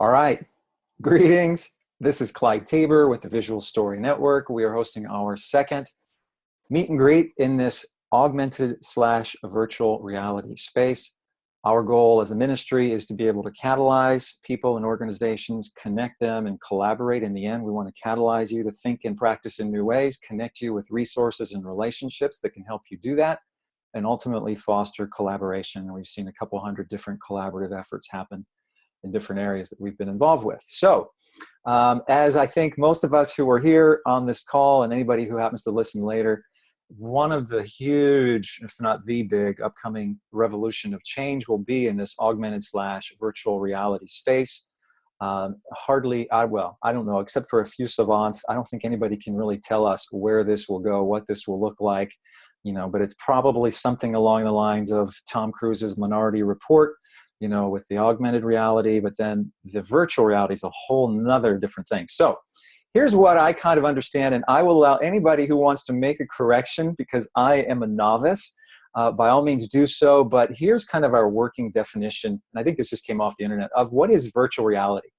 All right. Greetings. This is Clyde Tabor with the Visual Story Network. We are hosting our second meet and greet in this augmented/virtual reality space. Our goal as a ministry is to be able to catalyze people and organizations, connect them and collaborate. In the end, we want to catalyze you to think and practice in new ways, connect you with resources and relationships that can help you do that, and ultimately foster collaboration. We've seen a couple hundred different collaborative efforts happen in different areas that we've been involved with. So, as I think most of us who are here on this call and anybody who happens to listen later, one of the huge, if not the big, upcoming revolution of change will be in this augmented/virtual reality space. I don't know, except for a few savants, I don't think anybody can really tell us where this will go, what this will look like, but it's probably something along the lines of Tom Cruise's Minority Report, with the augmented reality, but then the virtual reality is a whole nother different thing. So here's what I kind of understand, and I will allow anybody who wants to make a correction, because I am a novice, by all means do so, but here's kind of our working definition, and I think this just came off the internet, of what is virtual reality.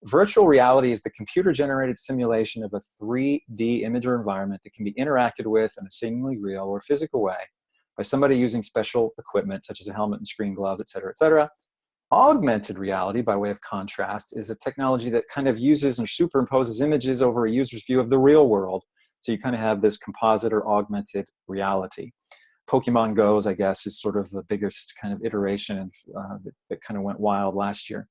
Virtual reality is the computer-generated simulation of a 3D image or environment that can be interacted with in a seemingly real or physical way by somebody using special equipment, such as a helmet and screen gloves, et cetera, et cetera. Augmented reality, by way of contrast, is a technology that kind of uses or superimposes images over a user's view of the real world. So you kind of have this composite or augmented reality. Pokemon Go's, I guess, is sort of the biggest kind of iteration that kind of went wild last year.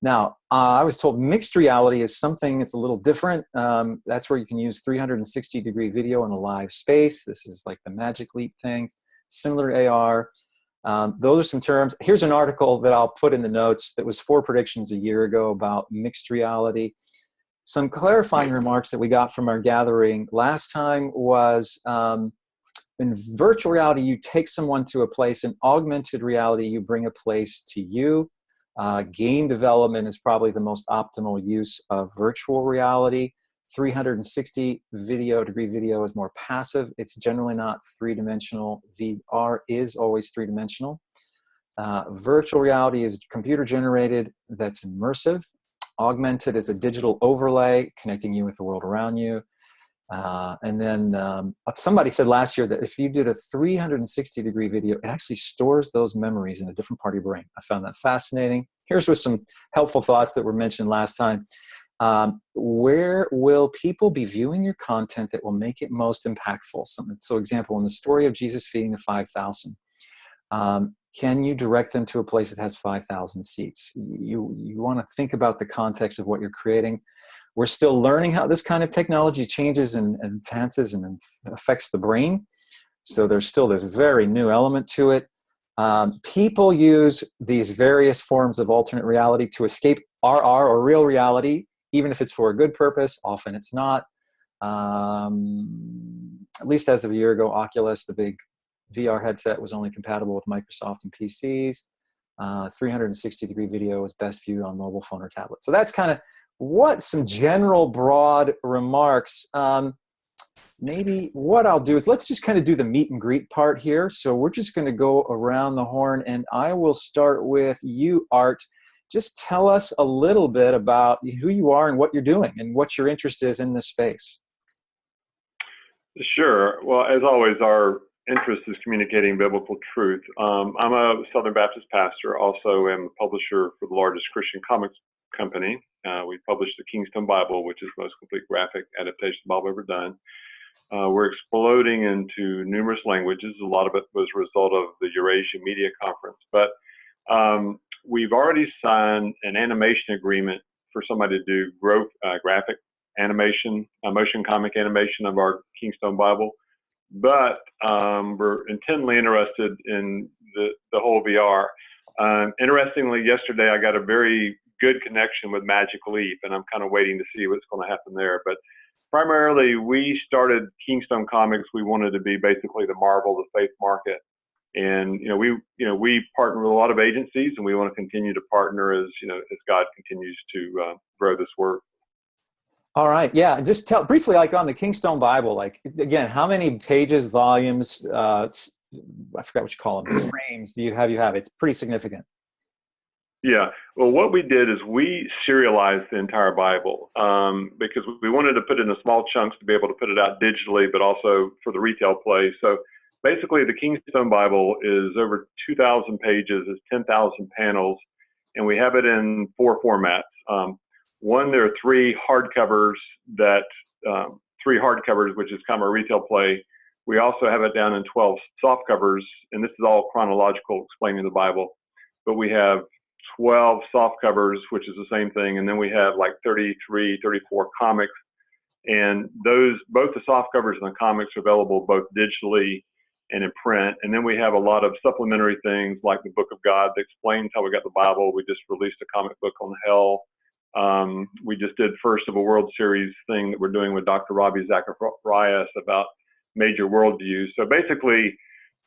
Now, I was told mixed reality is something that's a little different. That's where you can use 360-degree video in a live space. This is like the Magic Leap thing, similar to AR. Those are some terms. Here's an article that I'll put in the notes that was 4 predictions a year ago about mixed reality. Some clarifying remarks that we got from our gathering last time was, in virtual reality, you take someone to a place. In augmented reality, you bring a place to you. Game development is probably the most optimal use of virtual reality. 360-degree video is more passive. It's generally not three-dimensional. VR is always three-dimensional. Virtual reality is computer-generated that's immersive. Augmented is a digital overlay connecting you with the world around you. And then somebody said last year that if you did a 360-degree video, it actually stores those memories in a different part of your brain. I found that fascinating. Here's with some helpful thoughts that were mentioned last time. Where will people be viewing your content that will make it most impactful? So example, in the story of Jesus feeding the 5,000, can you direct them to a place that has 5,000 seats? You want to think about the context of what you're creating. We're still learning how this kind of technology changes and advances and affects the brain. So there's still this very new element to it. People use these various forms of alternate reality to escape RR or real reality, even if it's for a good purpose. Often it's not. At least as of a year ago, Oculus, the big VR headset, was only compatible with Microsoft and PCs. 360-degree video is best viewed on mobile phone or tablet. So that's kind of some general broad remarks. Maybe what I'll do is let's just kind of do the meet and greet part here. So we're just going to go around the horn, and I will start with you, Art. Just tell us a little bit about who you are and what you're doing and what your interest is in this space. Sure. Well, as always, our interest is communicating biblical truth. I'm a Southern Baptist pastor, also am a publisher for the largest Christian comics company. We published the Keystone Bible, which is the most complete graphic adaptation of the Bible ever done. We're exploding into numerous languages. A lot of it was a result of the Eurasia Media Conference, but we've already signed an animation agreement for somebody to do graphic animation, motion comic animation of our Keystone Bible. But we're intently interested in the whole VR. Interestingly, yesterday I got a very good connection with Magic Leap, and I'm kind of waiting to see what's going to happen there. But primarily, we started Keystone Comics. We wanted to be basically the Marvel of the faith market. And we partner with a lot of agencies, and we want to continue to partner as God continues to grow this work. All right, yeah. Just tell briefly, like on the Keystone Bible, like again, how many pages, volumes? I forgot what you call them. Frames do you have? It's pretty significant. Yeah. Well, what we did is we serialized the entire Bible because we wanted to put it in small chunks to be able to put it out digitally, but also for the retail play. So basically, the Kingstone Bible is over 2,000 pages, it's 10,000 panels, and we have it in 4 formats. One, there are three hardcovers, which is kind of a retail play. We also have it down in 12 soft covers, and this is all chronological, explaining the Bible. But we have 12 soft covers, which is the same thing, and then we have like 33, 34 comics, and both the soft covers and the comics are available both digitally and in print. And then we have a lot of supplementary things like the Book of God that explains how we got the Bible. We just released a comic book on hell. We just did first of a World Series thing that we're doing with Dr. Ravi Zacharias about major worldviews. So basically,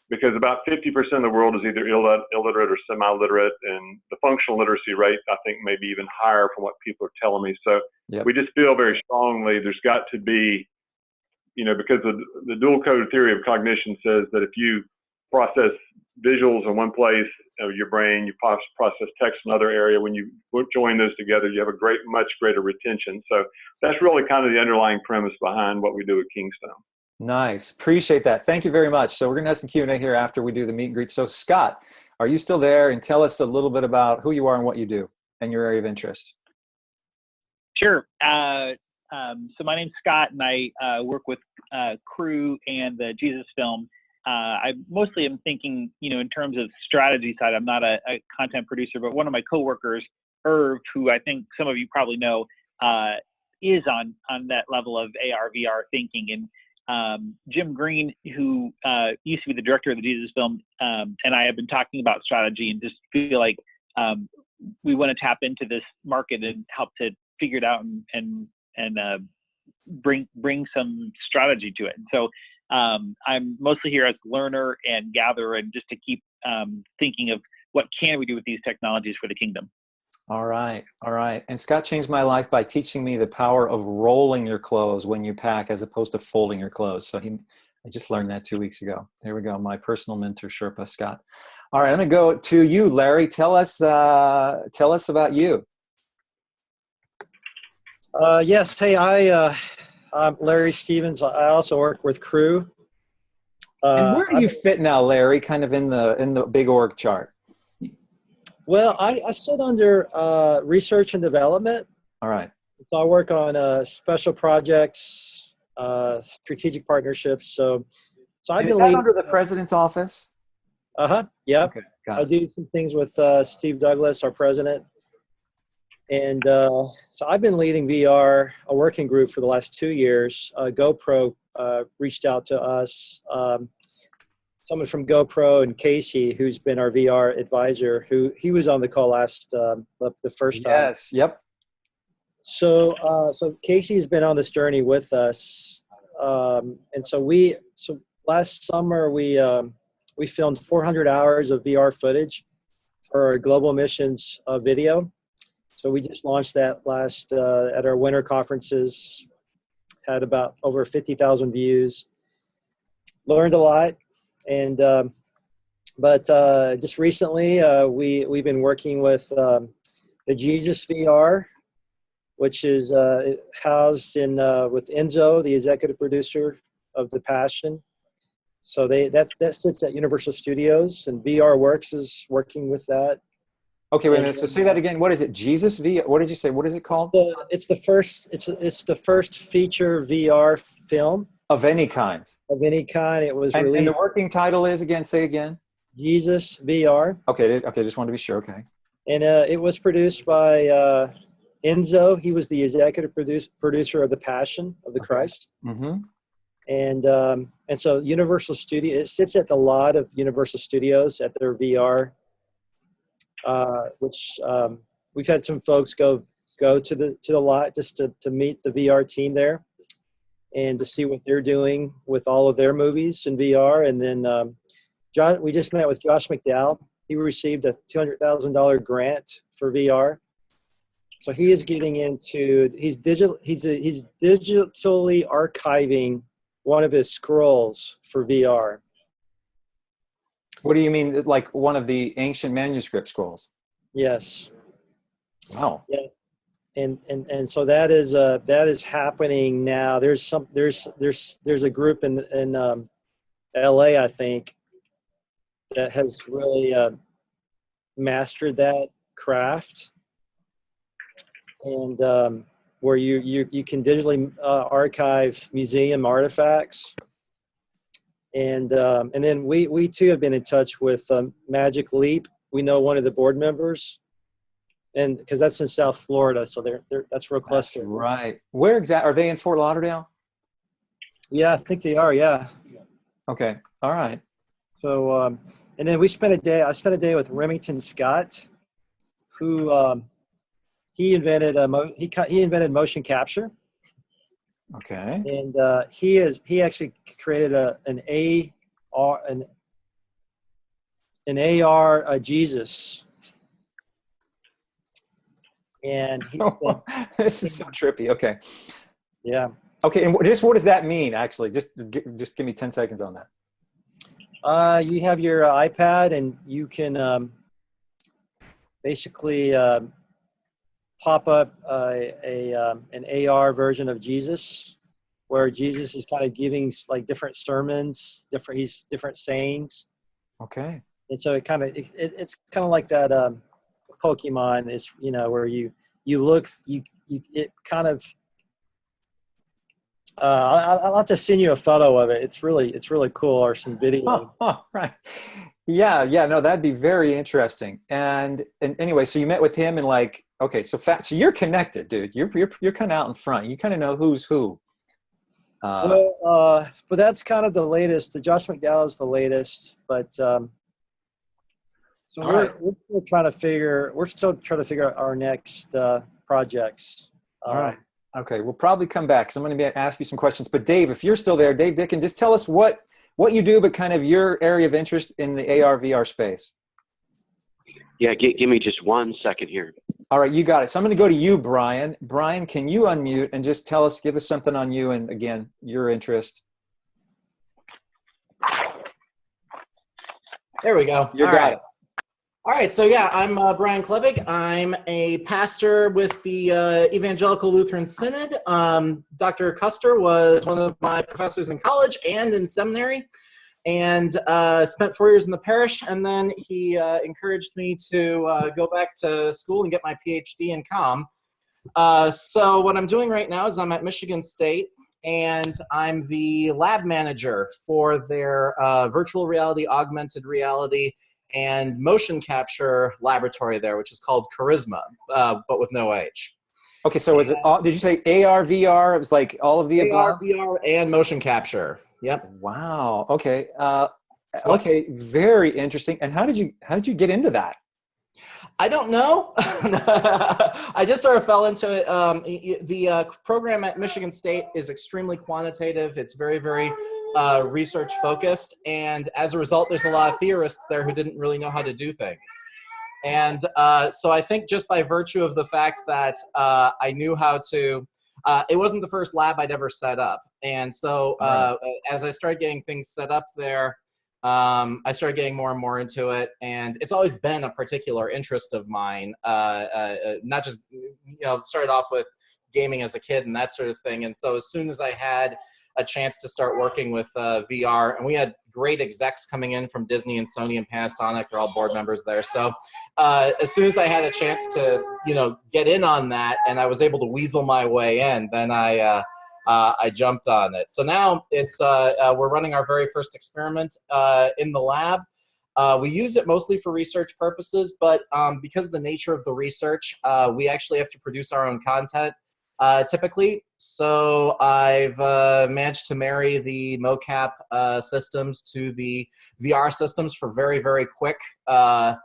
because about 50% of the world is either illiterate or semi-literate, and the functional literacy rate, I think, may be even higher from what people are telling me. So we just feel very strongly there's got to be, because the dual code theory of cognition says that if you process visuals in one place of your brain, you process text in another area. When you join those together, you have a much greater retention. So that's really kind of the underlying premise behind what we do at Kingstone. Nice. Appreciate that. Thank you very much. So we're going to have some Q&A here after we do the meet and greet. So Scott, are you still there? And tell us a little bit about who you are and what you do and your area of interest. Sure. So my name's Scott, and I work with Crew and the Jesus Film. I mostly am thinking, in terms of strategy side. I'm not a content producer, but one of my coworkers, Irv, who I think some of you probably know, is on that level of AR, VR thinking. And Jim Green, who used to be the director of the Jesus Film, and I have been talking about strategy, and just feel like we want to tap into this market and help to figure it out and bring some strategy to it. And so I'm mostly here as a learner and gatherer, and just to keep thinking of what can we do with these technologies for the kingdom. All right. And Scott changed my life by teaching me the power of rolling your clothes when you pack as opposed to folding your clothes. So I just learned that 2 weeks ago. There we go. My personal mentor, Sherpa Scott. All right. I'm going to go to you, Larry. Tell us about you. Yes. Hey, I'm Larry Stevens. I also work with Crew. And where do you fit now, Larry, kind of in the big org chart? Well, I sit under research and development. All right. So I work on special projects, strategic partnerships. So I've been leading under the president's office. Yep. Okay. I do some things with Steve Douglas, our president, and so I've been leading VR, a working group, for the last 2 years. GoPro reached out to us. Someone from GoPro, and Casey, who's been our VR advisor, he was on the call the first time. Yes. Yep. So Casey's been on this journey with us, and so last summer we filmed 400 hours of VR footage for our global missions video. So we just launched that last at our winter conferences. Had about over 50,000 views. Learned a lot. And but just recently we've been working with the Jesus VR, which is housed in with Enzo, the executive producer of The Passion. So that sits at Universal Studios, and VR Works is working with that. Okay, wait a minute. So say that again. What is it? Jesus VR? What did you say? What is it called? It's the first feature VR film. Of any kind. Of any kind. It was released. And the working title is, again, say again. Jesus VR. Okay, just wanted to be sure. Okay. And it was produced by Enzo. He was the executive producer of The Passion of the Christ. Mm-hmm. And so Universal Studios, it sits at the lot of Universal Studios at their VR, which we've had some folks go to the lot just to meet the VR team there, and to see what they're doing with all of their movies in VR. And then we just met with Josh McDowell. He received a $200,000 grant for VR. So he is getting into, he's digitally archiving one of his scrolls for VR. What do you mean, like one of the ancient manuscript scrolls? Yes. Wow. Yeah. And so that is happening now. There's a group in LA, I think, that has really mastered that craft, and where you can digitally archive museum artifacts, and then we too have been in touch with Magic Leap. We know one of the board members, and because that's in South Florida, so that's real close That's to. right. Where exactly are they, in Fort Lauderdale? Yeah, I think they are. Yeah. Okay. All right. So and then I spent a day with Remington Scott, who he invented he invented motion capture, Okay. and he actually created an AR Jesus, and This is so trippy. Okay. yeah. Okay. And just what does that mean, actually? Just give me 10 seconds on that. You have your iPad, and you can basically pop up an AR version of Jesus, where Jesus is kind of giving like different sermons, different sayings, Okay. and so it's kind of like that Pokemon is, where you look, it kind of. I'll have to send you a photo of it. It's really cool, or some video. Oh, right. Yeah. Yeah. No, that'd be very interesting. And anyway, so you met with him and like, okay, so you're connected, dude. You're kind of out in front. You kind of know who's who. But that's kind of the latest. The Josh McDowell is the latest, but so we're still trying to figure out our next projects. All right. Okay, we'll probably come back because I'm going to ask you some questions. But Dave, if you're still there, Dave Dickin, just tell us what you do, but kind of your area of interest in the AR VR space. Yeah, give me just 1 second here. All right, you got it. So I'm going to go to you, Brian. Brian, can you unmute and just give us something on you and, again, your interest? There we go. You got it. All right, so yeah, I'm Brian Klebig. I'm a pastor with the Evangelical Lutheran Synod. Dr. Custer was one of my professors in college and in seminary, and spent 4 years in the parish, and then he encouraged me to go back to school and get my PhD in comm. So what I'm doing right now is I'm at Michigan State, and I'm the lab manager for their virtual reality, augmented reality, and motion capture laboratory there, which is called Charisma, but with no H. Okay, so is it did you say AR, VR? It was like all of the AR, above? VR, and motion capture. Yep. Wow. Okay. Okay. Very interesting. And how did you get into that? I don't know. I just sort of fell into it. The program at Michigan State is extremely quantitative. It's very, very research focused. And as a result, there's a lot of theorists there who didn't really know how to do things. And so I think just by virtue of the fact that I knew how to, it wasn't the first lab I'd ever set up. And so as I started getting things set up there, I started getting more and more into it, and it's always been a particular interest of mine. Not just, started off with gaming as a kid and that sort of thing. And so as soon as I had a chance to start working with VR, and we had great execs coming in from Disney and Sony and Panasonic, they're all board members there. So as soon as I had a chance to, get in on that, and I was able to weasel my way in, then I jumped on it. So now it's we're running our very first experiment in the lab. We use it mostly for research purposes, but because of the nature of the research, we actually have to produce our own content typically. So I've managed to marry the mocap systems to the VR systems for very, very quick VR.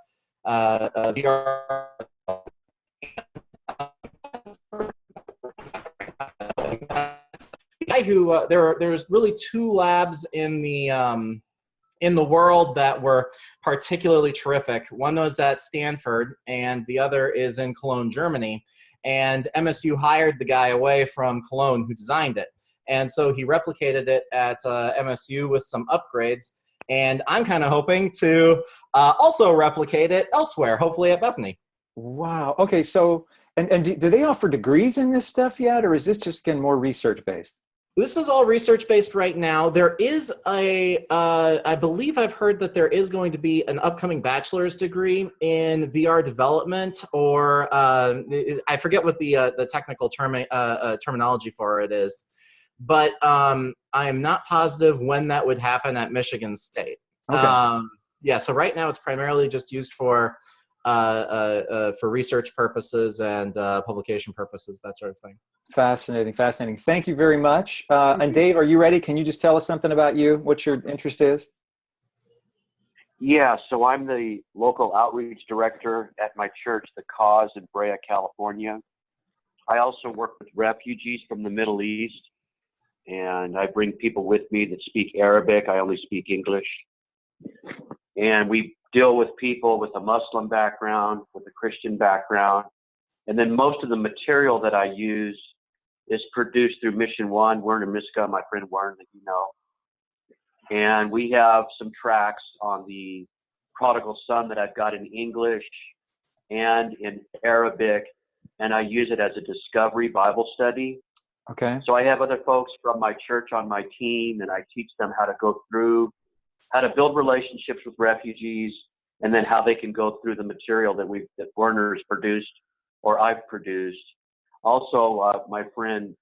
There's really two labs in the world that were particularly terrific. One was at Stanford, and the other is in Cologne, Germany. And MSU hired the guy away from Cologne who designed it. And so he replicated it at MSU with some upgrades. And I'm kind of hoping to also replicate it elsewhere, hopefully at Bethany. Wow. Okay. So, and do they offer degrees in this stuff yet, or is this just again more research based? This is all research based right now. There is I believe I've heard that there is going to be an upcoming bachelor's degree in VR development, or I forget what the technical terminology for it is, but I am not positive when that would happen at Michigan State. Okay. Yeah, so right now it's primarily just used for research purposes and publication purposes, that sort of thing. Fascinating. Fascinating. Thank you very much. And Dave, are you ready? Can you just tell us something about you, what your interest is? Yeah, so I'm the local outreach director at my church, The Cause in Brea, California. I also work with refugees from the Middle East, and I bring people with me that speak Arabic. I only speak English. And we deal with people with a Muslim background, with a Christian background. And then most of the material that I use is produced through Mission One, Werner Miska, my friend Werner that you know. And we have some tracks on the Prodigal Son that I've got in English and in Arabic, and I use it as a discovery Bible study. Okay. So I have other folks from my church on my team, and I teach them how to go through, how to build relationships with refugees, and then how they can go through the material that Werner's produced or I've produced. Also, my friend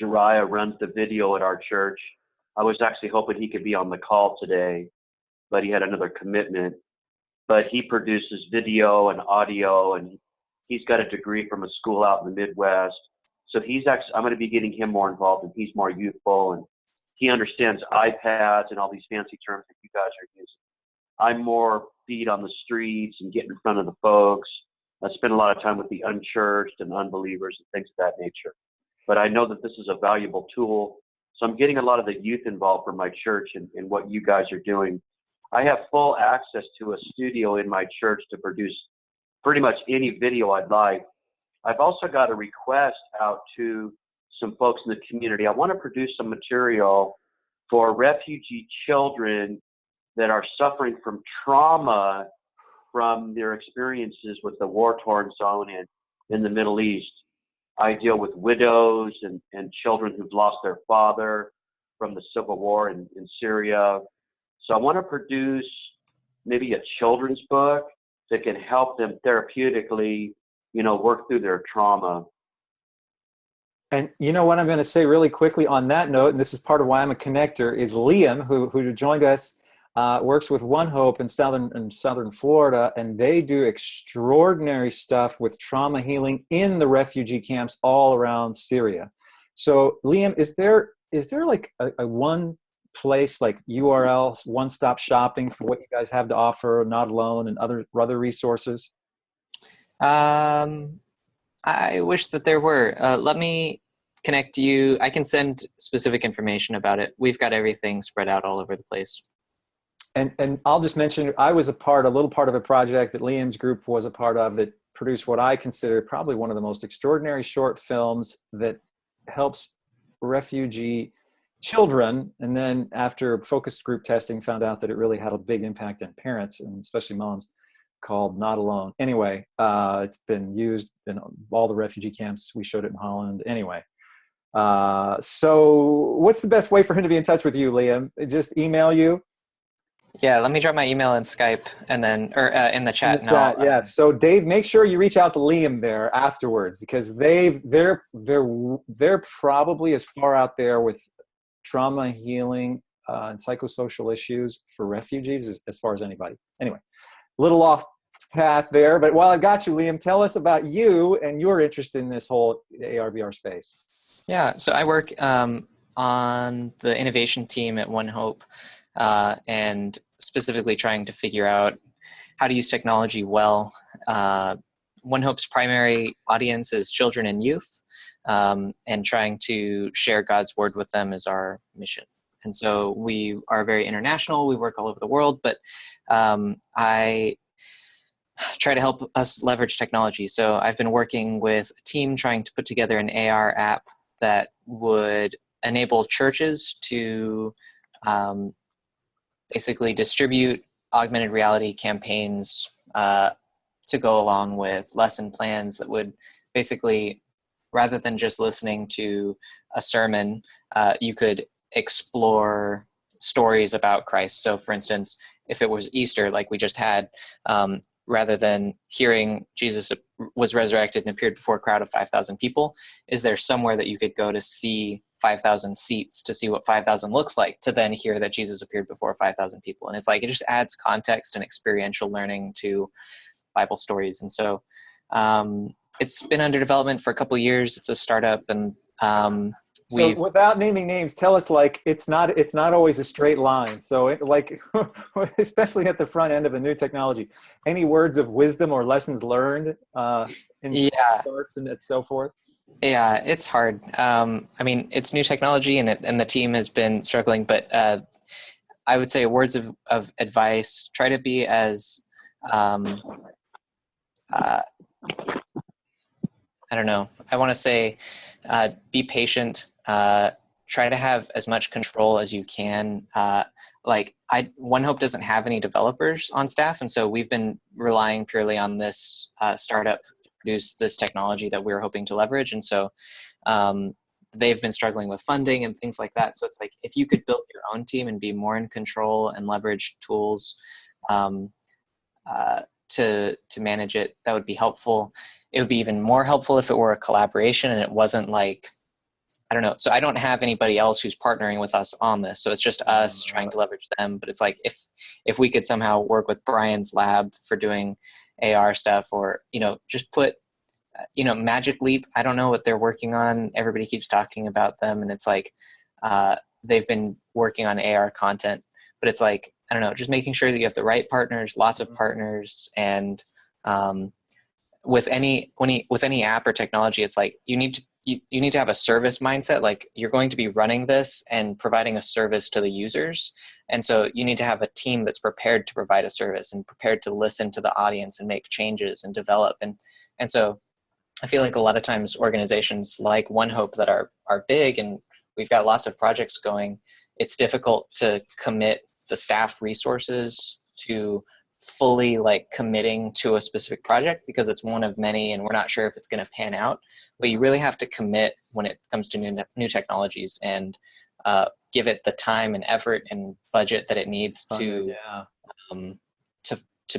Jariah runs the video at our church. I was actually hoping he could be on the call today, but he had another commitment. But he produces video and audio, and he's got a degree from a school out in the Midwest. So I'm going to be getting him more involved, and he's more youthful, and he understands iPads and all these fancy terms that you guys are using. I'm more feet on the streets and getting in front of the folks. I spend a lot of time with the unchurched and unbelievers and things of that nature. But I know that this is a valuable tool. So I'm getting a lot of the youth involved from my church and what you guys are doing. I have full access to a studio in my church to produce pretty much any video I'd like. I've also got a request out to some folks in the community. I want to produce some material for refugee children that are suffering from trauma from their experiences with the war-torn zone in the Middle East. I deal with widows and children who've lost their father from the civil war in Syria. So I want to produce maybe a children's book that can help them therapeutically, work through their trauma. And you know what I'm going to say really quickly on that note, and this is part of why I'm a connector, is Liam, who joined us, works with One Hope in southern Florida, and they do extraordinary stuff with trauma healing in the refugee camps all around Syria. So Liam, is there like a one place, like URL, one-stop shopping for what you guys have to offer, Not Alone and other resources? I wish that there were. Let me connect you. I can send specific information about it. We've got everything spread out all over the place. And I'll just mention, I was a little part of a project that Liam's group was a part of that produced what I consider probably one of the most extraordinary short films that helps refugee children. And then after focus group testing, found out that it really had a big impact on parents and especially moms, called Not Alone. Anyway, it's been used in all the refugee camps. We showed it in Holland. Anyway, so what's the best way for him to be in touch with you, Liam? Just email you? Yeah, let me drop my email in Skype and then, or in the chat. In the chat, yeah. So Dave, make sure you reach out to Liam there afterwards, because they're probably as far out there with trauma healing and psychosocial issues for refugees as far as anybody. Anyway, little off path there, but while I've got you, Liam, tell us about you and your interest in this whole AR/VR space. Yeah, so I work on the innovation team at One Hope, and specifically trying to figure out how to use technology well. One Hope's primary audience is children and youth, and trying to share God's word with them is our mission. And so we are very international. We work all over the world, but I try to help us leverage technology. So I've been working with a team trying to put together an AR app that would enable churches to basically distribute augmented reality campaigns to go along with lesson plans that would basically, rather than just listening to a sermon, you could explore stories about Christ. So for instance, if it was Easter, like we just had, rather than hearing Jesus was resurrected and appeared before a crowd of 5,000 people, is there somewhere that you could go to see 5,000 seats, to see what 5,000 looks like, to then hear that Jesus appeared before 5,000 people? And it's like, it just adds context and experiential learning to Bible stories. And so it's been under development for a couple of years. It's a startup, and so without naming names, tell us, like, it's not always a straight line. So like, especially at the front end of a new technology, any words of wisdom or lessons learned in starts and so forth? Yeah, it's hard. I mean, it's new technology, and the team has been struggling, but I would say words of advice: try to be as I don't know. I want to say, be patient. Try to have as much control as you can. One Hope doesn't have any developers on staff, and so we've been relying purely on this startup to produce this technology that we're hoping to leverage. And so they've been struggling with funding and things like that. So it's like, if you could build your own team and be more in control and leverage tools to manage it, that would be helpful. It would be even more helpful if it were a collaboration and it wasn't like, I don't know. So I don't have anybody else who's partnering with us on this. So it's just us trying to leverage them. But it's like, if we could somehow work with Brian's lab for doing AR stuff, or, just put, Magic Leap, I don't know what they're working on. Everybody keeps talking about them. And it's like, they've been working on AR content, but it's like, I don't know, just making sure that you have the right partners, lots of partners. And with any app or technology, it's like, you need to have a service mindset. Like, you're going to be running this and providing a service to the users. And so you need to have a team that's prepared to provide a service and prepared to listen to the audience and make changes and develop. And so I feel like a lot of times organizations like One Hope that are big and we've got lots of projects going, it's difficult to commit the staff resources to fully like committing to a specific project, because it's one of many and we're not sure if it's going to pan out. But you really have to commit when it comes to new technologies, and give it the time and effort and budget that it needs to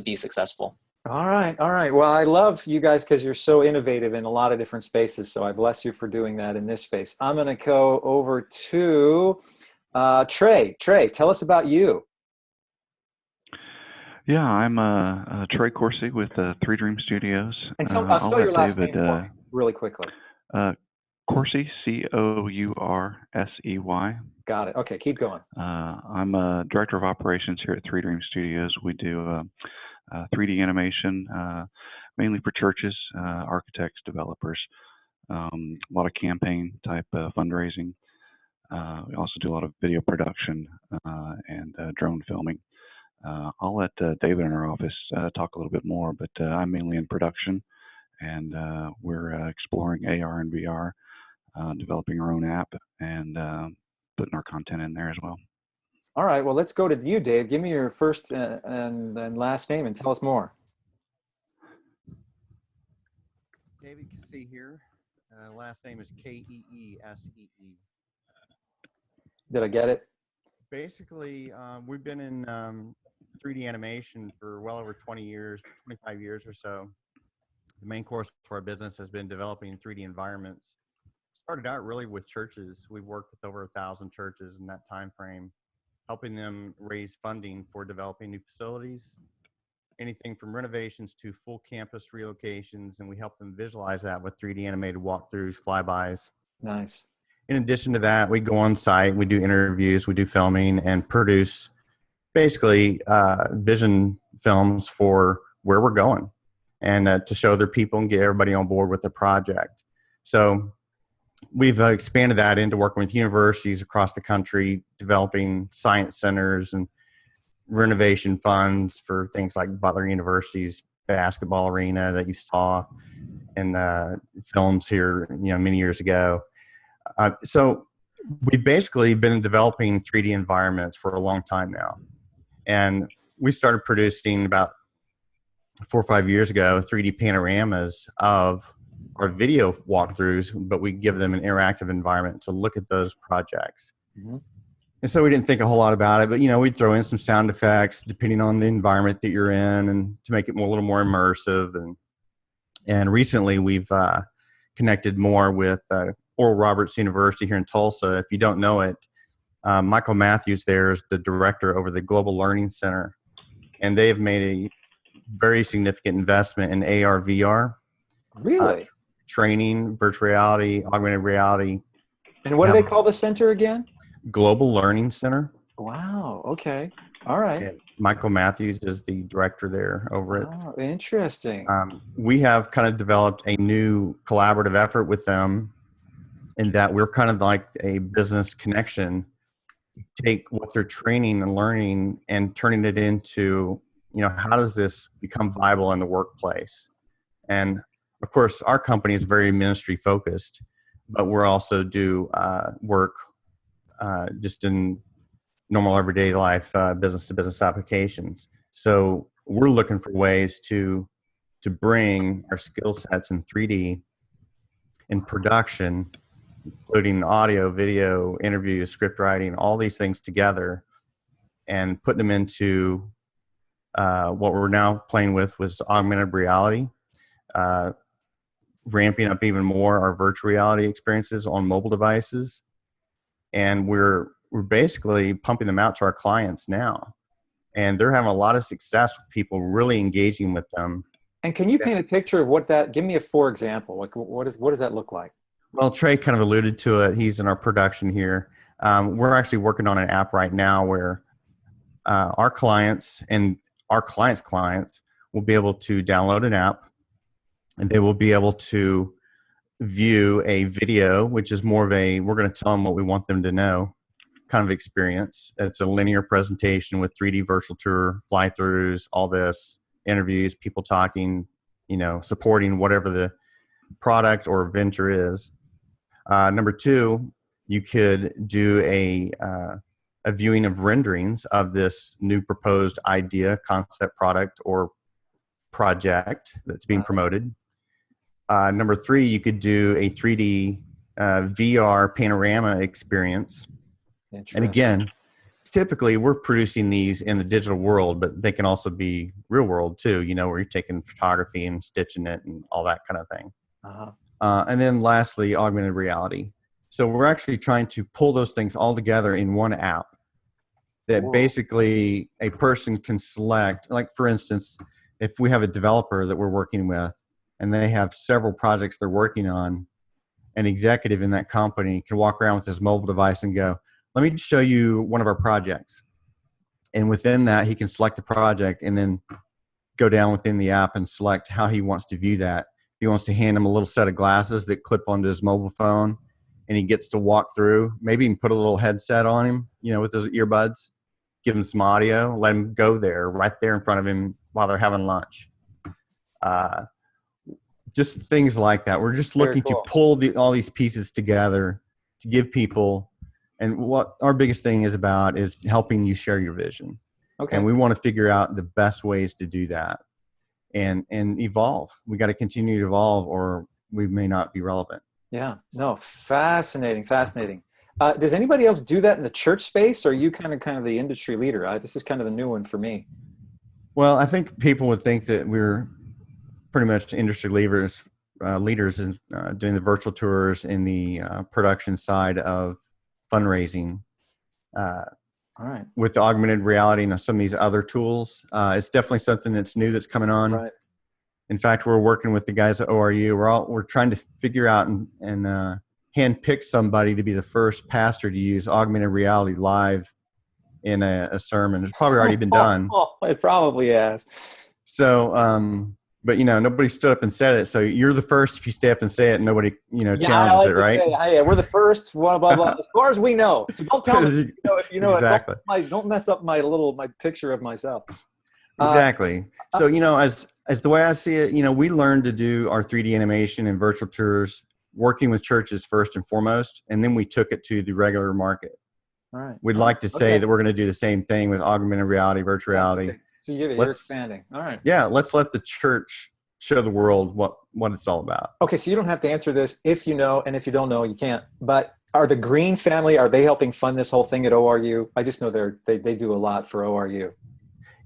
be successful. All right. Well, I love you guys because you're so innovative in a lot of different spaces. So I bless you for doing that in this space. I'm going to go over to Trey. Trey, tell us about you. Yeah, I'm Trey Corsi with 3 Dream Studios. And so I'll spell your last name for me really quickly. Corsi, Coursey. Got it. Okay, keep going. I'm a director of operations here at 3 Dream Studios. We do 3D animation, mainly for churches, architects, developers, a lot of campaign type fundraising. We also do a lot of video production and drone filming. I'll let David in our office talk a little bit more, but I'm mainly in production, and we're exploring AR and VR, developing our own app, and putting our content in there as well. All right, well, let's go to you, Dave. Give me your first and last name and tell us more. David Kessee here. Last name is Keesee. Did I get it? Basically, we've been in 3D animation for well over 20 years, 25 years or so. The main course for our business has been developing 3D environments. Started out really with churches. We've worked with over 1,000 churches in that time frame, helping them raise funding for developing new facilities, anything from renovations to full campus relocations, and we help them visualize that with 3D animated walkthroughs, flybys. Nice. In addition to that, we go on site, we do interviews, we do filming, and produce basically vision films for where we're going, and to show their people and get everybody on board with the project. So we've expanded that into working with universities across the country, developing science centers and renovation funds for things like Butler University's basketball arena that you saw in films here, many years ago. So we've basically been developing 3D environments for a long time now. And we started producing about 4 or 5 years ago, 3D panoramas of our video walkthroughs, but we give them an interactive environment to look at those projects. Mm-hmm. And so we didn't think a whole lot about it, but we'd throw in some sound effects depending on the environment that you're in, and to make it a little more immersive. And recently we've connected more with Oral Roberts University here in Tulsa. If you don't know it, Michael Matthews there is the director over the Global Learning Center, and they have made a very significant investment in AR, VR. Really? Training, virtual reality, augmented reality. And what do they call the center again? Global Learning Center. Wow. Okay. All right. And Michael Matthews is the director there over it. Oh, interesting. We have kind of developed a new collaborative effort with them, in that we're kind of like a business connection. Take what they're training and learning and turning it into, how does this become viable in the workplace? And of course, our company is very ministry focused, but we're also do work just in normal everyday life, business to business applications. So we're looking for ways to bring our skill sets in 3D in production, including audio, video, interviews, script writing, all these things together, and putting them into what we're now playing with was augmented reality, ramping up even more our virtual reality experiences on mobile devices. And we're basically pumping them out to our clients now. And they're having a lot of success with people really engaging with them. And can you paint a picture of give me a for example, like what does that look like? Well, Trey kind of alluded to it. He's in our production here. We're actually working on an app right now where our clients and our clients' clients will be able to download an app, and they will be able to view a video, which is more of we're going to tell them what we want them to know kind of experience. It's a linear presentation with 3D virtual tour, fly-throughs, all this, interviews, people talking, supporting whatever the product or venture is. Number two, you could do a viewing of renderings of this new proposed idea, concept, product, or project that's being promoted. Number three, you could do a 3D VR panorama experience. And again, typically we're producing these in the digital world, but they can also be real world too, where you're taking photography and stitching it and all that kind of thing. And then lastly, augmented reality. So we're actually trying to pull those things all together in one app that basically a person can select. Like, for instance, if we have a developer that we're working with and they have several projects they're working on, an executive in that company can walk around with his mobile device and go, let me show you one of our projects. And within that, he can select the project and then go down within the app and select how he wants to view that. If he wants to hand him a little set of glasses that clip onto his mobile phone and he gets to walk through, maybe even put a little headset on him, with those earbuds, give him some audio, let him go there, right there in front of him while they're having lunch. Just things like that. We're just looking to pull all these pieces together to give people, and what our biggest thing is about is helping you share your vision. Okay. And we want to figure out the best ways to do that and evolve. We got to continue to evolve or we may not be relevant. Yeah. No, fascinating. Does anybody else do that in the church space, or are you kind of the industry leader? This is kind of a new one for me. Well, I think people would think that we're pretty much industry leaders in doing the virtual tours in the production side of fundraising. All right. With the augmented reality and some of these other tools, it's definitely something that's new that's coming on. Right. In fact, we're working with the guys at ORU. We're trying to figure out and handpick somebody to be the first pastor to use augmented reality live in a sermon. It's probably already been done. It probably has. So, but nobody stood up and said it. So you're the first if you stay up and say it. And nobody, challenges it, right? Yeah, we're the first. Blah blah blah. As far as we know. So don't tell me if you know exactly. Don't mess up my picture of myself. Exactly. So as the way I see it, we learned to do our 3D animation and virtual tours working with churches first and foremost, and then we took it to the regular market. All right. We'd like to say that we're going to do the same thing with augmented reality, virtual reality. So you're expanding. All right. Yeah, let's let the church show the world what it's all about. Okay, so you don't have to answer this if you know, and if you don't know, you can't. But are the Green family, are they helping fund this whole thing at ORU? I just know they do a lot for ORU.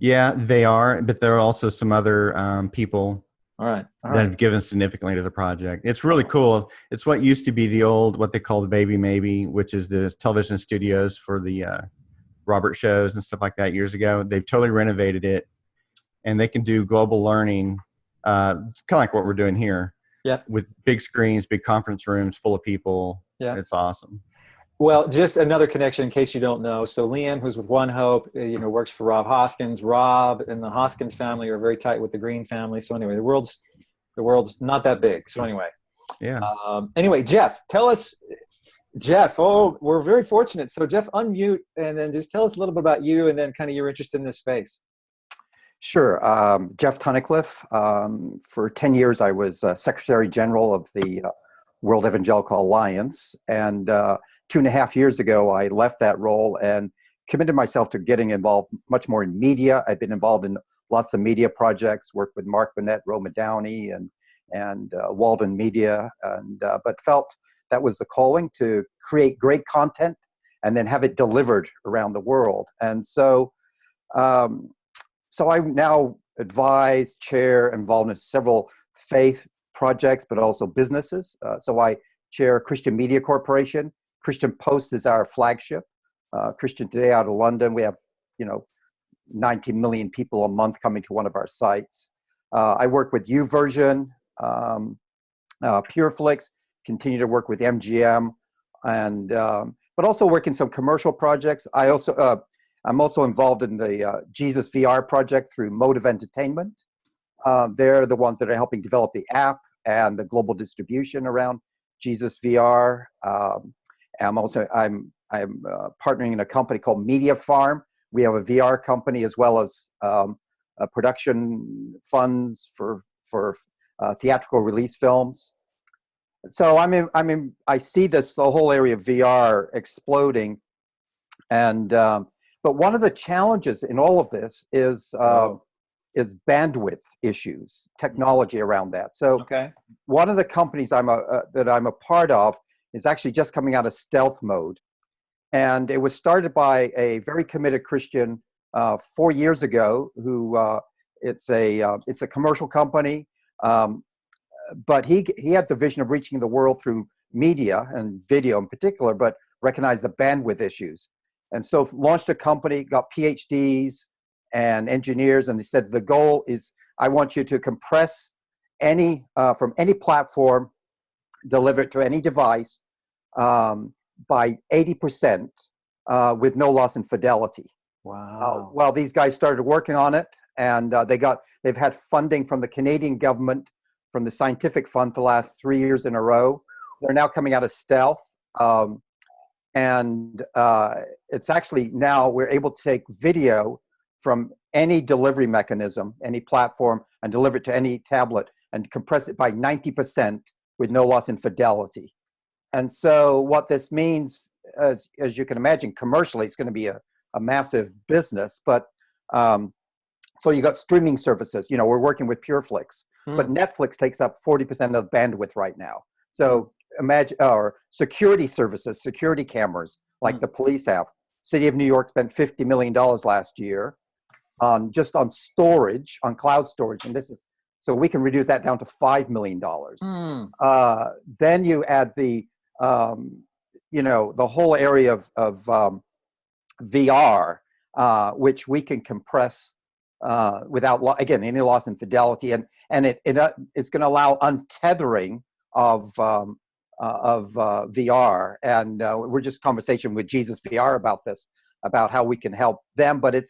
Yeah, they are, but there are also some other people All right. that have given significantly to the project. It's really cool. It's what used to be the old, what they call the Baby Maybe, which is the television studios for the Robert shows and stuff like that years ago. They've totally renovated it, and they can do global learning, kind of like what we're doing here. Yeah. With big screens, big conference rooms full of people. Yeah. It's awesome. Well, just another connection in case you don't know. So Liam, who's with One Hope, works for Rob Hoskins. Rob and the Hoskins family are very tight with the Green family. So anyway, the world's not that big. So anyway. Yeah. Anyway, Jeff, tell us, we're very fortunate. So Jeff, unmute and then just tell us a little bit about you and then kind of your interest in this space. Sure. Jeff Tunnicliffe. For 10 years, I was Secretary General of the World Evangelical Alliance. And 2.5 years ago, I left that role and committed myself to getting involved much more in media. I've been involved in lots of media projects, worked with Mark Burnett, Roma Downey, and Walden Media, but felt that was the calling to create great content and then have it delivered around the world. And so I now advise, chair, involved in several faith projects, but also businesses. So I chair Christian Media Corporation. Christian Post is our flagship. Christian Today out of London. We have, 90 million people a month coming to one of our sites. I work with YouVersion, PureFlix, continue to work with MGM, but also work in some commercial projects. I'm also involved in the Jesus VR project through Motive Entertainment. They're the ones that are helping develop the app and the global distribution around Jesus VR. I'm partnering in a company called Media Farm. We have a VR company as well as production funds for theatrical release films. So I see the whole area of VR exploding, and but one of the challenges in all of this is bandwidth issues, technology around that. So one of the companies that I'm a part of is actually just coming out of stealth mode. And it was started by a very committed Christian 4 years ago who it's a commercial company, but he had the vision of reaching the world through media and video in particular, but recognized the bandwidth issues. And so launched a company, got PhDs and engineers, and they said the goal is I want you to compress any from any platform, deliver it to any device by 80% with no loss in fidelity. Wow. Well, these guys started working on it, and they've had funding from the Canadian government, from the Scientific Fund for the last 3 years in a row. They're now coming out of stealth. And it's actually now we're able to take video from any delivery mechanism, any platform, and deliver it to any tablet and compress it by 90% with no loss in fidelity. And so what this means, as you can imagine, commercially, it's going to be a massive business. But so you got streaming services. We're working with PureFlix, but Netflix takes up 40% of the bandwidth right now. So imagine, or security services, security cameras like the police have. City of New York spent $50 million last year on storage, on cloud storage, and so we can reduce that down to $5 million. Then you add the whole area of VR, which we can compress without any loss in fidelity, and it's going to allow untethering of VR, and we're just conversation with Jesus VR about this, about how we can help them. But the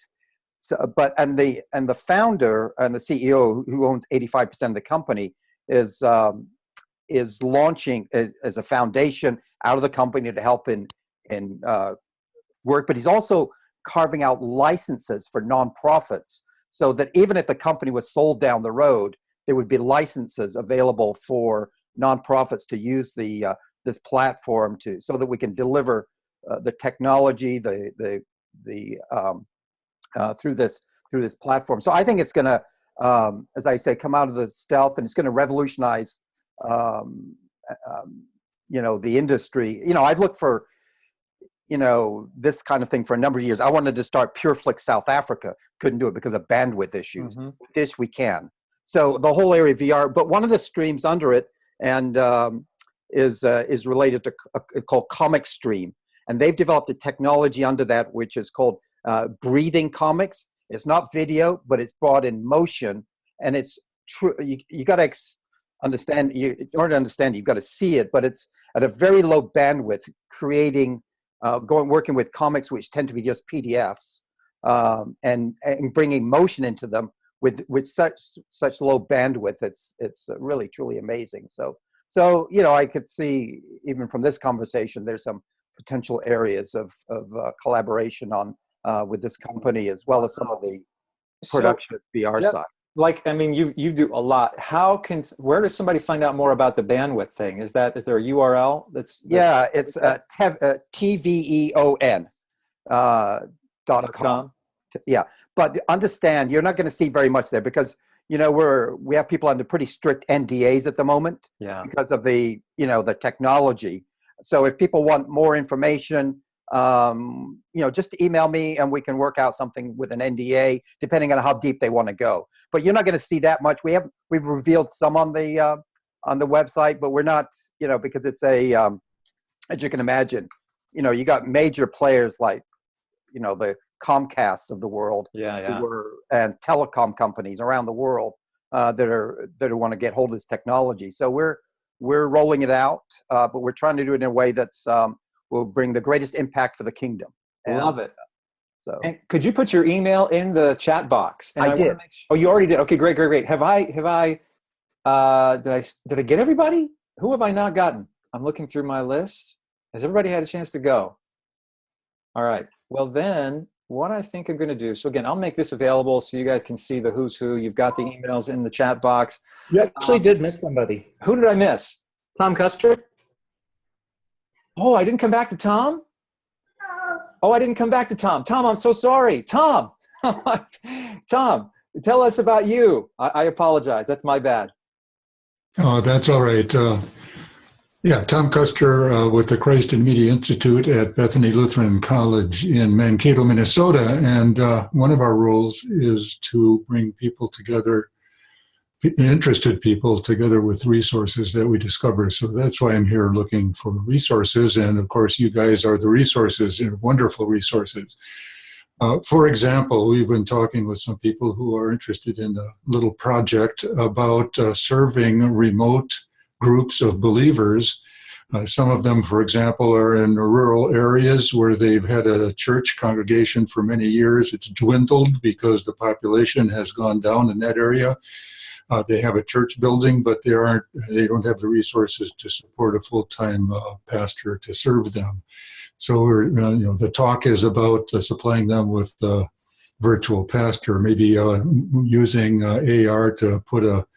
founder and the CEO, who owns 85% of the company, is launching as a foundation out of the company to help in work. But he's also carving out licenses for nonprofits, so that even if the company was sold down the road, there would be licenses available for nonprofits to use this platform so that we can deliver the technology through this through this platform. So I think it's going to, as I say, come out of the stealth, and it's going to revolutionize, the industry. I've looked for, this kind of thing for a number of years. I wanted to start PureFlix South Africa. Couldn't do it because of bandwidth issues. Mm-hmm. With this, we can. So the whole area of VR, but one of the streams under it, and is related to called Comic Stream, and they've developed a technology under that which is called breathing comics. It's not video, but it's brought in motion, and it's true. You got to understand. In order to understand, you've got to see it, but it's at a very low bandwidth, creating, working with comics which tend to be just PDFs, and bringing motion into them with such low bandwidth. It's really truly amazing. So I could see, even from this conversation, there's some potential areas of collaboration on with this company, as well as some of the production VR side. Like, I mean, you do a lot. Where does somebody find out more about the bandwidth thing? Is there a URL that's it's TVEON .com. Yeah, but understand, you're not going to see very much there, because we have people under pretty strict NDAs at the moment, because of the the technology. So if people want more information, just email me and we can work out something with an NDA, depending on how deep they want to go. But you're not going to see that much. We've revealed some on the website, but we're not, because it's as you can imagine, you got major players like, the Comcast of the world, and telecom companies around the world that want to get hold of this technology. So we're rolling it out, but we're trying to do it in a way that's will bring the greatest impact for the kingdom. Love it. And could you put your email in the chat box? And I did. Oh, you already did. Okay, great. Have I did I get everybody? Who have I not gotten? I'm looking through my list. Has everybody had a chance to go? All right. Well, then what I think I'm going to do, so again, I'll make this available so you guys can see the who's who. You've got the emails in the chat box. You actually did miss somebody. Who did I miss? Tom Custer. Oh, I didn't come back to Tom? Oh, I didn't come back to Tom. Tom, I'm so sorry. Tom, Tom, tell us about you. I apologize. That's my bad. Oh, that's all right. Tom Custer with the Christ and Media Institute at Bethany Lutheran College in Mankato, Minnesota. And one of our roles is to bring people together, interested people together with resources that we discover. So that's why I'm here looking for resources. And of course, you guys are the resources, wonderful resources. For example, we've been talking with some people who are interested in a little project about serving remote groups of believers. Some of them, for example, are in rural areas where they've had a church congregation for many years. It's dwindled because the population has gone down in that area. They have a church building, but they don't have the resources to support a full-time pastor to serve them. So the talk is about supplying them with a virtual pastor, maybe using AR to put a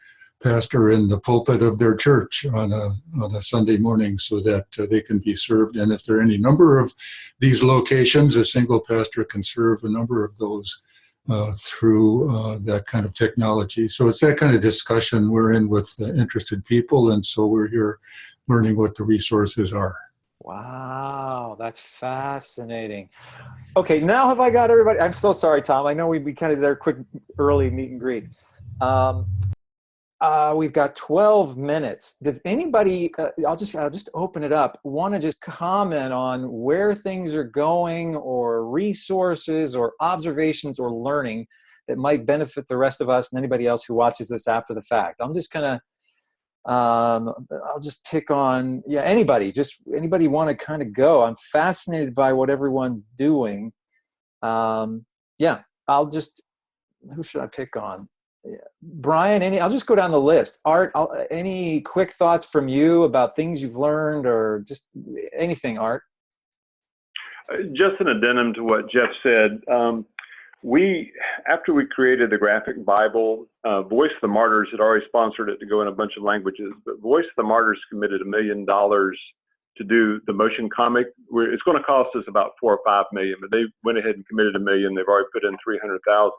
pastor in the pulpit of their church on a Sunday morning so that they can be served. And if there are any number of these locations, a single pastor can serve a number of those through that kind of technology. So it's that kind of discussion we're in with interested people, and so we're here learning what the resources are. Wow, that's fascinating. Okay, now have I got everybody? I'm so sorry, Tom. I know we kind of did our quick early meet and greet. We've got 12 minutes. Does anybody, I'll just open it up, want to just comment on where things are going, or resources or observations or learning that might benefit the rest of us and anybody else who watches this after the fact? I'm just going to, I'll just pick on, anybody want to kind of go. I'm fascinated by what everyone's doing. Who should I pick on? Brian, I'll just go down the list. Art, any quick thoughts from you about things you've learned, or just anything, Art? Just an addendum to what Jeff said. After we created the graphic Bible, Voice of the Martyrs had already sponsored it to go in a bunch of languages, but Voice of the Martyrs committed $1 million to do the motion comic. It's going to cost us about $4 or $5 million, but they went ahead and committed $1 million. They've already put in $300,000.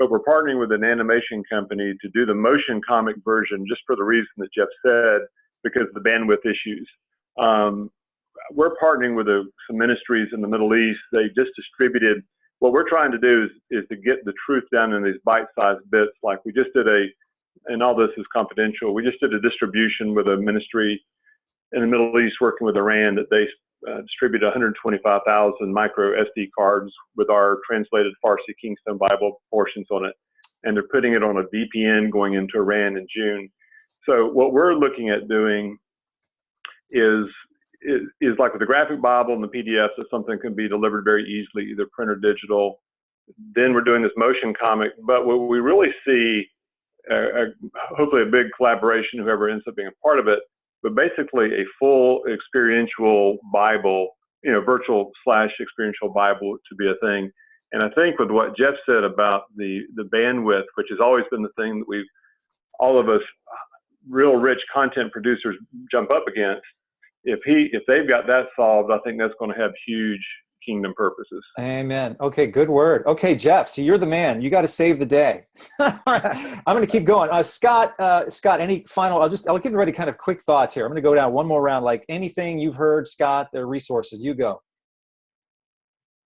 but we're partnering with an animation company to do the motion comic version just for the reason that Jeff said, because of the bandwidth issues. We're partnering with some ministries in the Middle East. They just distributed. What we're trying to do is to get the truth down in these bite-sized bits. Like we just did and all this is confidential, we just did a distribution with a ministry in the Middle East working with Iran that they distributed 125,000 micro SD cards with our translated Farsi Kingstone Bible portions on it. And they're putting it on a VPN going into Iran in June. So what we're looking at doing is like with the graphic Bible and the PDFs, that something can be delivered very easily, either print or digital. Then we're doing this motion comic, but what we really see, hopefully a big collaboration, whoever ends up being a part of it, but basically a full experiential Bible, virtual / experiential Bible to be a thing. And I think with what Jeff said about the bandwidth, which has always been the thing that all of us real rich content producers jump up against, if they've got that solved, I think that's going to have huge kingdom purposes. Amen. Okay, good word. Okay, Jeff, so you're the man. You got to save the day. All right, I'm going to keep going. Scott, any final? I'll give everybody kind of quick thoughts here. I'm going to go down one more round. Like anything you've heard, Scott, the resources. You go.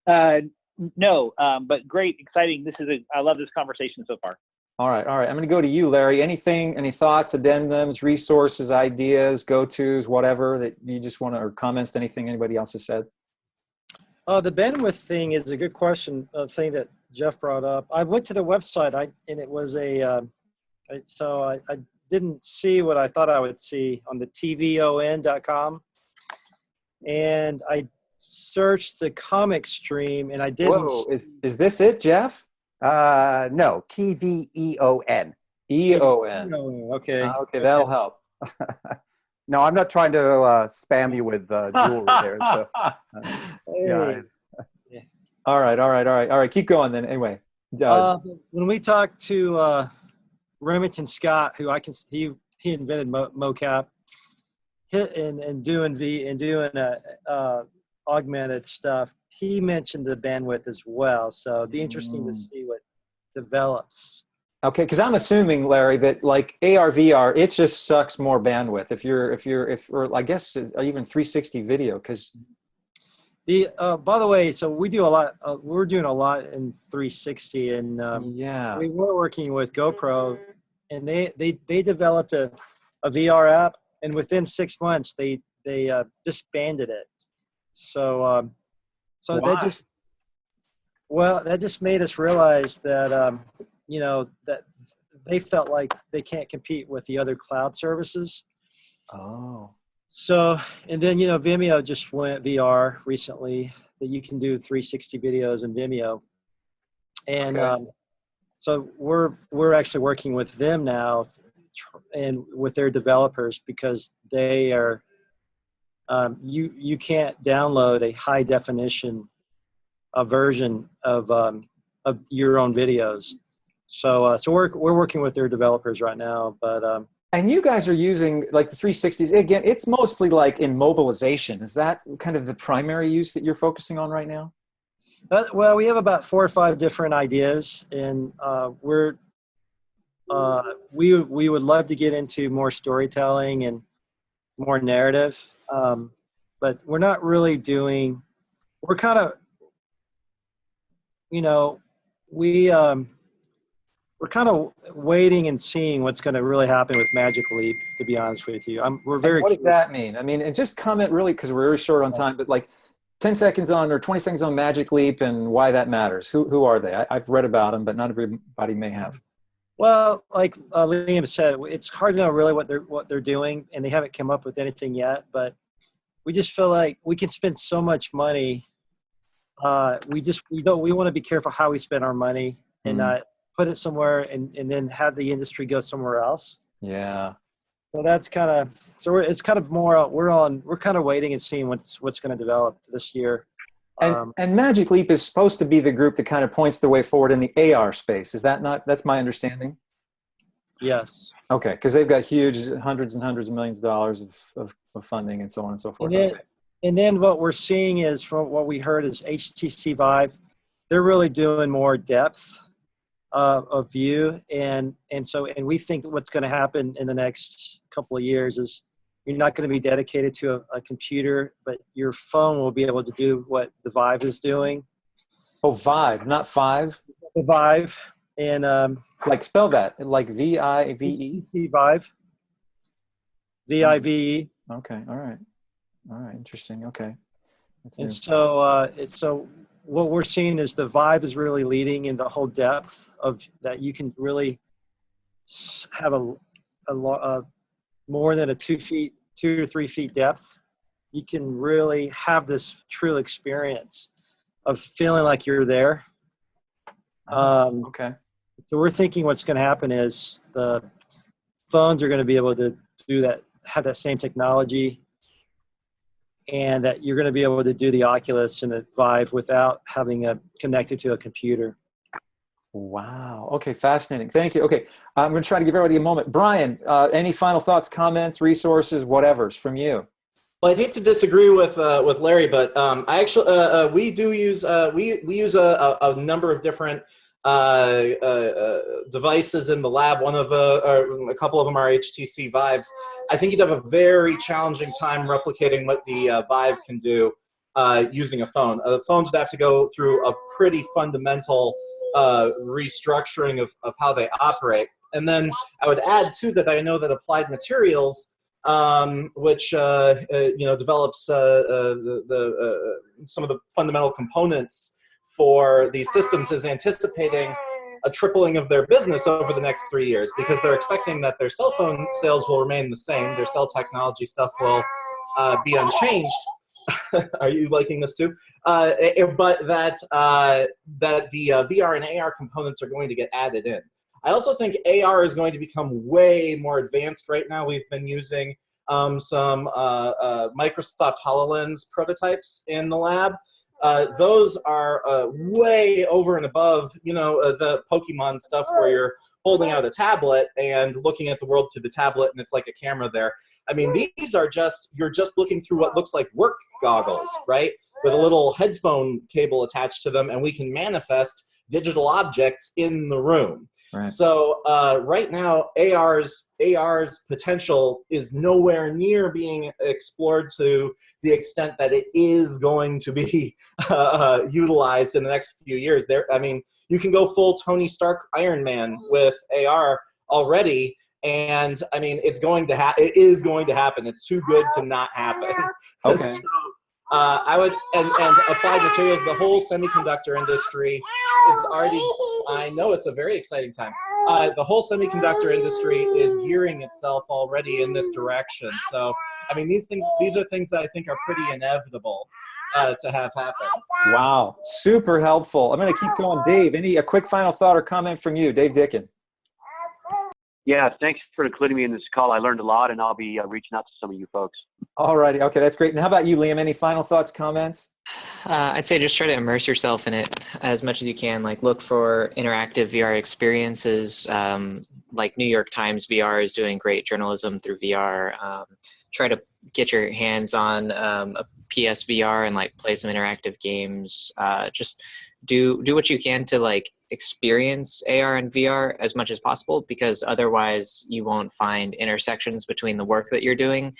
No, but great, exciting. I love this conversation so far. All right. I'm going to go to you, Larry. Any thoughts, addendums, resources, ideas, go-tos, whatever that you just want to, or comments to anything anybody else has said? The bandwidth thing is a good question, thing that Jeff brought up. I went to the website, and it was so I didn't see what I thought I would see on the tvon.com. And I searched the comic stream, and I didn't. Whoa, is this it, Jeff? No, TVEON. EON. Okay. Okay, that'll help. No, I'm not trying to spam you with jewelry there. So, yeah. All right. Keep going then. Anyway, when we talked to Remington Scott, who he invented mocap, and doing augmented stuff, he mentioned the bandwidth as well. So it'd be interesting to see what develops. Okay, because I'm assuming, Larry, that like AR VR, it just sucks more bandwidth. Or I guess even 360 video, because by the way, so we do a lot. We're doing a lot in 360, and we were working with GoPro, and they developed a VR app, and within 6 months they disbanded it. So that just made us realize that that they felt like they can't compete with the other cloud services. Oh. So, and then, Vimeo just went VR recently, that you can do 360 videos in Vimeo. And so we're actually working with them now and with their developers, because they are, you can't download a high definition version of your own videos. So we're working with their developers right now, but and you guys are using like the 360s again. It's mostly like in mobilization. Is that kind of the primary use that you're focusing on right now? Well, we have about 4 or 5 different ideas, and we would love to get into more storytelling and more narrative, but we're not really doing. We're kind of, we're kind of waiting and seeing what's going to really happen with Magic Leap, to be honest with you. We're very. What does that mean? I mean, and just comment really, because we're very short on time, but like 10 seconds on or 20 seconds on Magic Leap and why that matters. Who are they? I've read about them, but not everybody may have. Well, like Liam said, it's hard to know really what they're doing, and they haven't come up with anything yet. But we just feel like we can spend so much money. We want to be careful how we spend our money and not put it somewhere and then have the industry go somewhere else. Yeah. So that's kind of, it's kind of more, we're kind of waiting and seeing what's going to develop this year. And Magic Leap is supposed to be the group that kind of points the way forward in the AR space. Is that not, that's my understanding? Yes. Okay. Cause they've got huge hundreds and hundreds of millions of dollars of funding and so on and so forth. And then what we're seeing is, from what we heard, is HTC Vive. They're really doing more depth of view. And we think that what's going to happen in the next couple of years is you're not going to be dedicated to a computer, but your phone will be able to do what the Vive is doing. Oh, Vive, not five. The Vive. And like spell that, like V-I-V-E? Vive. V-I-V-E. Okay, all right. Interesting. Okay. And so what we're seeing is the Vive is really leading in the whole depth of that. You can really have a more than a 2 to 3 feet depth. You can really have this true experience of feeling like you're there. Okay. So we're thinking what's going to happen is the phones are going to be able to do that, have that same technology, and that you're going to be able to do the Oculus and the Vive without having connected to a computer. Wow. Okay, fascinating. Thank you. Okay, I'm going to try to give everybody a moment. Brian, any final thoughts, comments, resources, whatever's from you? Well, I'd hate to disagree with Larry, but I actually we do use we use a number of different devices in the lab. One of or a couple of them are HTC Vives. I think you'd have a very challenging time replicating what the Vive can do using a phone. Phones would have to go through a pretty fundamental restructuring of how they operate. And then I would add too that I know that Applied Materials, which develops some of the fundamental components for these systems, is anticipating a tripling of their business over the next 3 years, because they're expecting that their cell phone sales will remain the same, their cell technology stuff will be unchanged. Are you liking this too? But that the VR and AR components are going to get added in. I also think AR is going to become way more advanced right now. We've been using some Microsoft HoloLens prototypes in the lab. Those are way over and above, the Pokemon stuff where you're holding out a tablet and looking at the world through the tablet and it's like a camera there. I mean, these are you're just looking through what looks like work goggles, right? With a little headphone cable attached to them, and we can manifest digital objects in the room. Right. So right now, AR's potential is nowhere near being explored to the extent that it is going to be utilized in the next few years. I mean, you can go full Tony Stark Iron Man with AR already. And I mean, it is going to happen. It's too good to not happen. Okay. So, I would, and Applied Materials, the whole semiconductor industry is already, I know it's a very exciting time. The whole semiconductor industry is gearing itself already in this direction. So, I mean, these are things that I think are pretty inevitable to have happen. Wow. Super helpful. I'm going to keep going. Dave, a quick final thought or comment from you? Dave Dickin. Yeah, thanks for including me in this call. I learned a lot, and I'll be reaching out to some of you folks. All righty. Okay, that's great. And how about you, Liam? Any final thoughts, comments? I'd say just try to immerse yourself in it as much as you can. Like, look for interactive VR experiences. Like New York Times VR is doing great journalism through VR. Try to get your hands on a PSVR and like play some interactive games. Just do what you can to experience AR and VR as much as possible, because otherwise you won't find intersections between the work that you're doing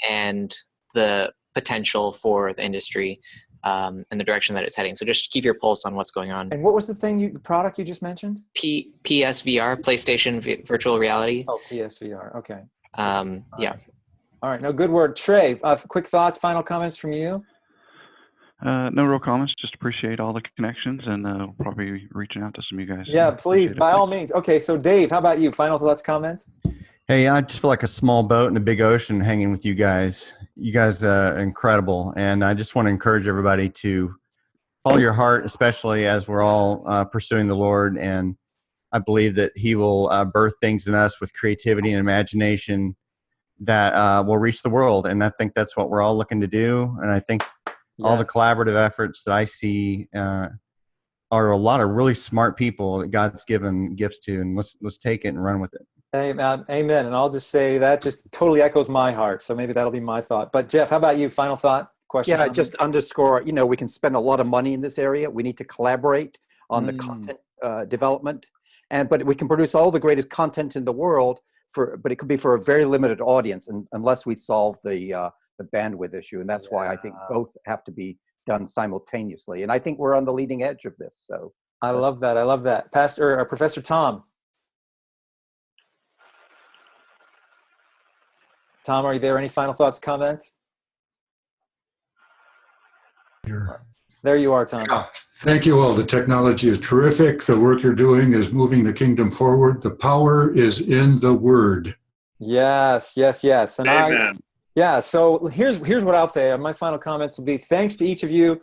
and the potential for the industry and the direction that it's heading. So just keep your pulse on what's going on. And what was the product you just mentioned? PSVR, PlayStation Virtual Reality. Oh, PSVR. Okay. Yeah. All right. No, good word. Trey, quick thoughts, final comments from you? No real comments. Just appreciate all the connections, and we'll probably be reaching out to some of you guys. Yeah, please, by all means. Okay, so Dave, how about you? Final thoughts, comments? Hey, I just feel like a small boat in a big ocean hanging with you guys. You guys are incredible, and I just want to encourage everybody to follow your heart, especially as we're all pursuing the Lord. And I believe that He will birth things in us with creativity and imagination that will reach the world. And I think that's what we're all looking to do. And I think all the collaborative efforts that I see are a lot of really smart people that God's given gifts to, and let's take it and run with it. Amen. And I'll just say that just totally echoes my heart. So maybe that'll be my thought. But Jeff, how about you? Final thought? Question? Yeah, just underscore, we can spend a lot of money in this area. We need to collaborate on the content development, but we can produce all the greatest content in the world but it could be for a very limited audience, unless we solve the bandwidth issue, and that's why I think both have to be done simultaneously. And I think we're on the leading edge of this. So I love that. I love that, Pastor or Professor Tom. Tom, are you there? Any final thoughts, comments? There you are, Tom. Yeah. Thank you all. The technology is terrific. The work you're doing is moving the kingdom forward. The power is in the word. Yes, yes, yes. And Amen. So here's what I'll say. My final comments will be thanks to each of you.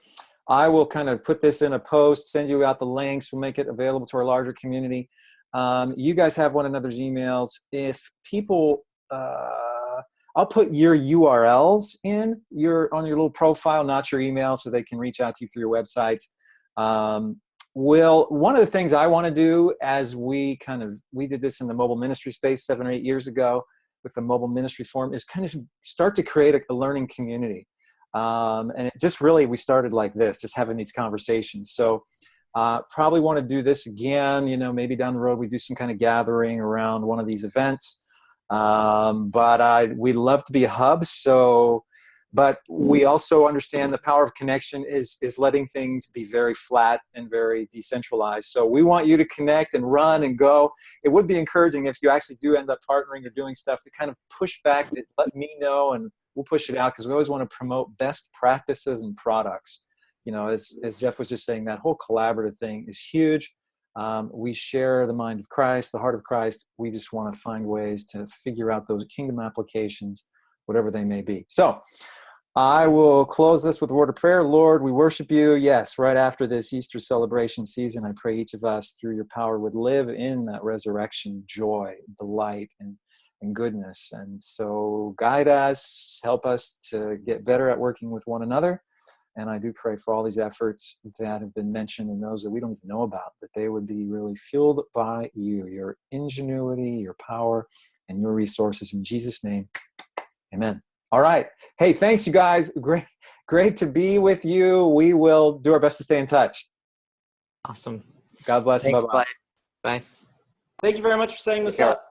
I will kind of put this in a post, send you out the links. We'll make it available to our larger community. You guys have one another's emails. If people, I'll put your URLs on your little profile, not your email, so they can reach out to you through your websites. One of the things I want to do, as we did this in the mobile ministry space 7 or 8 years ago with the mobile ministry forum, is kind of start to create a learning community. And it just really, we started like this, just having these conversations. So probably want to do this again, maybe down the road we do some kind of gathering around one of these events. But we love to be a hub. But we also understand the power of connection is letting things be very flat and very decentralized. So we want you to connect and run and go. It would be encouraging if you actually do end up partnering or doing stuff to kind of push back, let me know, and we'll push it out, because we always want to promote best practices and products. As Jeff was just saying, that whole collaborative thing is huge. We share the mind of Christ, the heart of Christ. We just want to find ways to figure out those kingdom applications, whatever they may be. So I will close this with a word of prayer. Lord, we worship you. Yes, right after this Easter celebration season, I pray each of us through your power would live in that resurrection joy, delight, and goodness. And so guide us, help us to get better at working with one another. And I do pray for all these efforts that have been mentioned and those that we don't even know about, that they would be really fueled by you, your ingenuity, your power, and your resources. In Jesus' name, amen. All right. Hey, thanks, you guys. Great to be with you. We will do our best to stay in touch. Awesome. God bless. Thanks. Bye-bye. Bye. Thank you very much for setting this up.